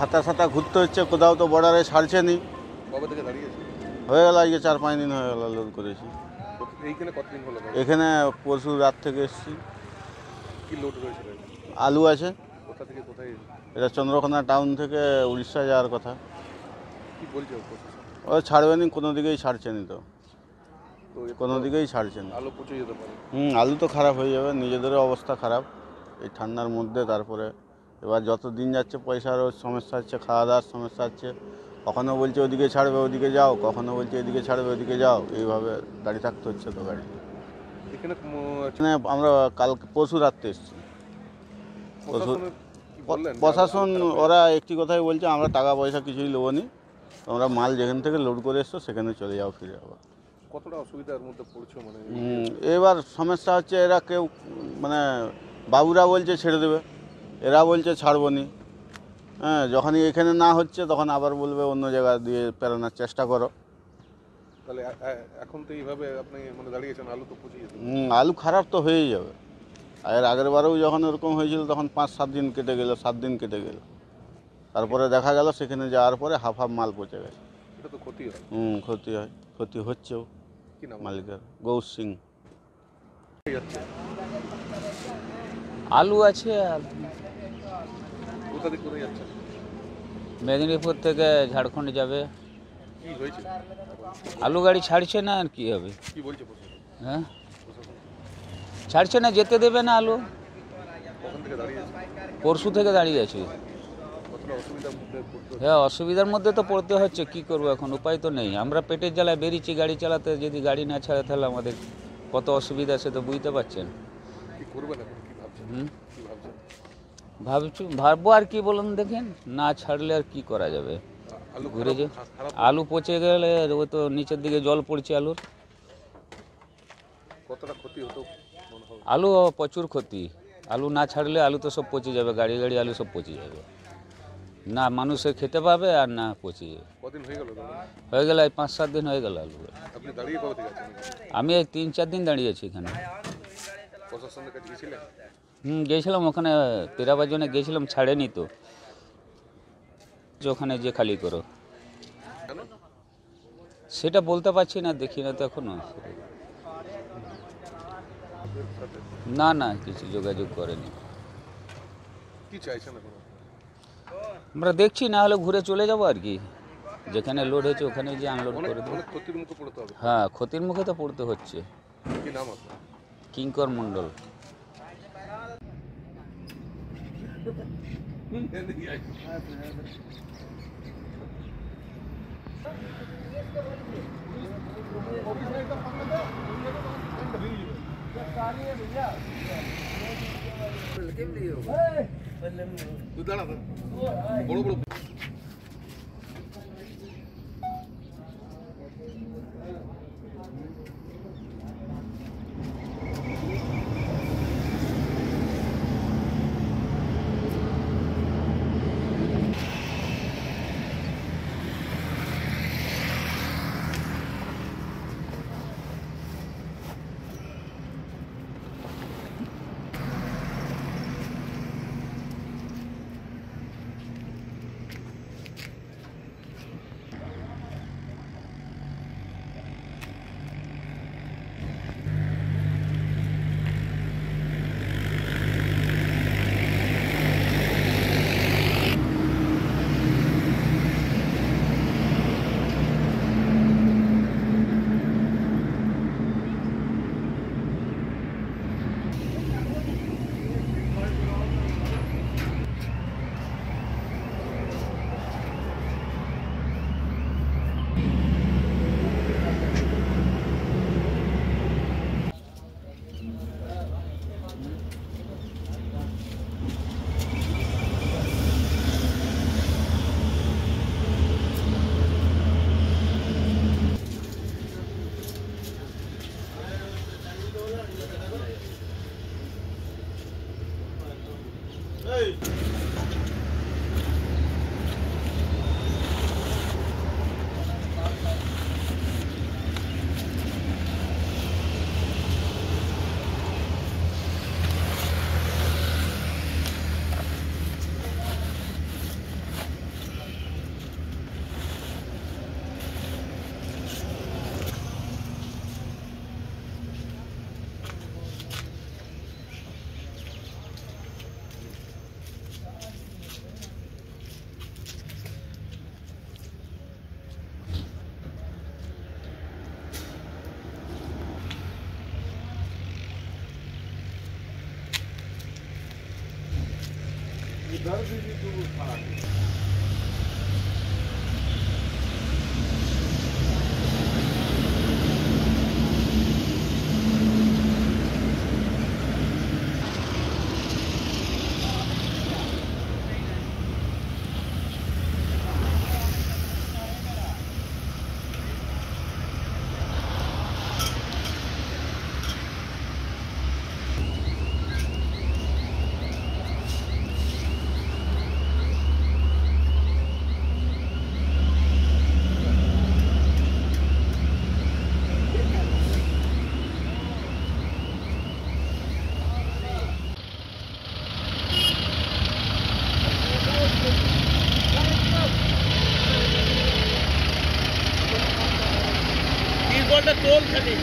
হাতা সাতা ঘুরতে হচ্ছে, কোথাও তো বর্ডারে ছাড়ছে নি। কবে থেকে দাঁড়িয়েছে? হয়ে গেল আজকে 4-5 দিন হয়ে গেল লোড করেছি। এইখানে কতদিন হলো? এখানে পরশু রাত থেকে এসেছি। কি লোড হয়েছিল? আলু আছে। কোথা থেকে কোথায়? এটা চন্দ্রকোনা টাউন থেকে উড়িষ্যা যাওয়ার কথা। কি বলছে প্রশাসন? ও ছাড়বে নি, কোনো দিকেই ছাড়ছে নি তো, তো কোনো দিকেই ছাড়ছে না। আলু পচে যেতে পারে। আলু তো খারাপ হয়ে যাবে, নিজেদেরও অবস্থা খারাপ এই ঠান্ডার মধ্যে। তারপরে এবার যত দিন যাচ্ছে পয়সারও সমস্যা হচ্ছে, খাওয়া দাওয়ার সমস্যা হচ্ছে। কখনো বলছে ওদিকে ছাড়বে ওদিকে যাও, কখনো বলছে এদিকে ছাড়বে ওদিকে যাও, এইভাবে দাঁড়িয়ে থাকতে হচ্ছে তো গাড়ি। এখানে এখানে আমরা কালকে পরশু রাত্রে এসেছি। প্রশাসন ওরা একটি কথাই বলছে, আমরা টাকা পয়সা কিছুই নেবো নি, তোমরা মাল যেখান থেকে লোড করে এসছো সেখানে চলে যাও, ফিরে যাবো। কতটা অসুবিধার মধ্যে পড়ছো মানে? এবার সমস্যা হচ্ছে এরা কেউ মানে বাবুরা বলছে ছেড়ে দেবে, এরা বলছে ছাড়বো নি। হ্যাঁ, যখনই এখানে না হচ্ছে তখন আবার বলবে অন্য জায়গা দিয়ে পেরানোর চেষ্টা করো। তাহলে এখন তো এইভাবে আপনি মানে দাঁড়িয়েছেন, আলু তো পচে যেতে। আলু খারাপ তো হয়েই যাবে। আর আগের বারেও যখন এরকম হয়েছিল তখন 5-7 দিন কেটে গেল, 7 দিন কেটে গেল। তারপরে দেখা গেল সেখানে যাওয়ার পরে হাফ হাফ মাল পচে গেছে। এটা তো ক্ষতি হয়। ক্ষতি হয়, ক্ষতি হচ্ছেও। কি নাম মালিকের? গৌর সিং। আলু আছে। আর কোথা থেকে কোথায় যাচ্ছে? মেদিনীপুর থেকে ঝাড়খণ্ড যাবে। কি হয়েছে? আলু গাড়ি ছাড়ছে না, আর কি হবে? কি বলছে প্রশাসন? হ্যাঁ, ছাড়ছে না, যেতে দেবে না আলু। কখন থেকে দাঁড়িয়েছে? পরশু থেকে দাঁড়িয়ে আছি। কতটা অসুবিধার মধ্যে পড়তে? হ্যাঁ, অসুবিধার মধ্যে তো পড়তে হচ্ছে, কি করবো এখন, উপায় তো নেই। আমরা পেটের জ্বালায় বেরিয়েছি গাড়ি চালাতে, যদি গাড়ি না ছাড়ে তাহলে আমাদের কত অসুবিধা সে তো বুঝতে পারছেন। কি করবেন এখন? কি ভাবছেন? কি ভাবছেন? ভাববো আর কি বলুন, দেখেন না ছাড়লে আর কি করা যাবে। আলু ঘুরে যে খারাপ। আলু পচে গেলে ওই তো নিচের দিকে জল পড়ছে আলুর। কতটা ক্ষতি হতো মনে হয়? আলু প্রচুর ক্ষতি। আলু না ছাড়লে আলু তো সব পচে যাবে, গাড়ি গাড়ি আলু সব পচে যাবে, না মানুষে খেতে পাবে আর না পচে যাবে। কদিন হয়ে গেল দাদা? হয়ে গেল 5-7 দিন হয়ে গেল আলু। আপনি দাঁড়িয়ে কবে থেকে আছেন? আমি এই 3-4 দিন দাঁড়িয়েছি এখানে। প্রশাসনের কাছে গেছিলেন? গিয়েছিলাম ওখানে, পেরাবার জন্য গিয়েছিলাম, ছাড়েনি তো, যে ওখানে যে খালি করো। কেন? সেটা বলতে পারছি না, দেখি না তো এখনো। না না, কিছু যোগাযোগ করেনি। কি চাইছেন এখন? আমরা দেখছি, না হলে ঘুরে চলে যাবো আর কি, যেখানে লোড হয়েছে ওখানে যে আনলোড করে দেবো। অনেক ক্ষতির মুখে পড়তে হবে। হ্যাঁ, ক্ষতির মুখে তো পড়তে হচ্ছে। কি নাম আপনার? কিঙ্কর মণ্ডল। বড় বড় টোল খালি